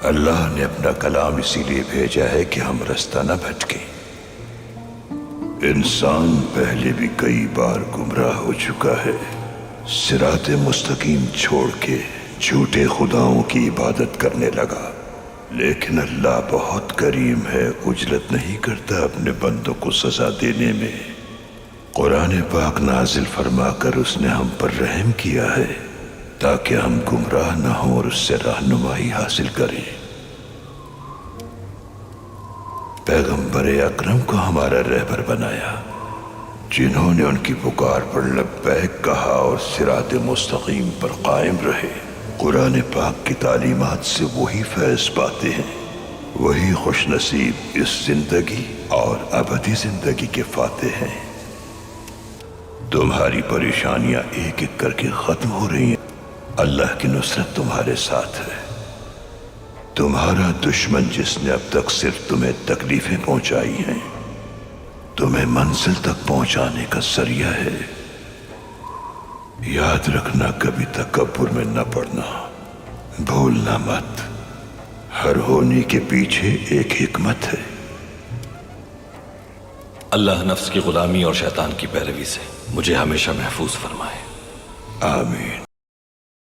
اللہ نے اپنا کلام اسی لیے بھیجا ہے کہ ہم رستہ نہ بھٹکیں۔ انسان پہلے بھی کئی بار گمراہ ہو چکا ہے، صراط مستقیم چھوڑ کے جھوٹے خداؤں کی عبادت کرنے لگا، لیکن اللہ بہت کریم ہے، اجرت نہیں کرتا اپنے بندوں کو سزا دینے میں۔ قرآن پاک نازل فرما کر اس نے ہم پر رحم کیا ہے تاکہ ہم گمراہ نہ ہوں اور اس سے رہنمائی حاصل کریں۔ پیغمبر اکرم کو ہمارا رہبر بنایا، جنہوں نے ان کی پکار پر لبیک کہا اور صراط مستقیم پر قائم رہے۔ قرآن پاک کی تعلیمات سے وہی فیض پاتے ہیں، وہی خوش نصیب اس زندگی اور ابدی زندگی کے فاتح ہیں۔ تمہاری پریشانیاں ایک ایک کر کے ختم ہو رہی ہیں، اللہ کی نصرت تمہارے ساتھ ہے۔ تمہارا دشمن جس نے اب تک صرف تمہیں تکلیفیں پہنچائی ہیں، تمہیں منزل تک پہنچانے کا ذریعہ ہے۔ یاد رکھنا، کبھی تکبر میں نہ پڑنا، بھولنا مت، ہر ہونے کے پیچھے ایک حکمت ہے۔ اللہ نفس کی غلامی اور شیطان کی پیروی سے مجھے ہمیشہ محفوظ فرمائے۔ آمین۔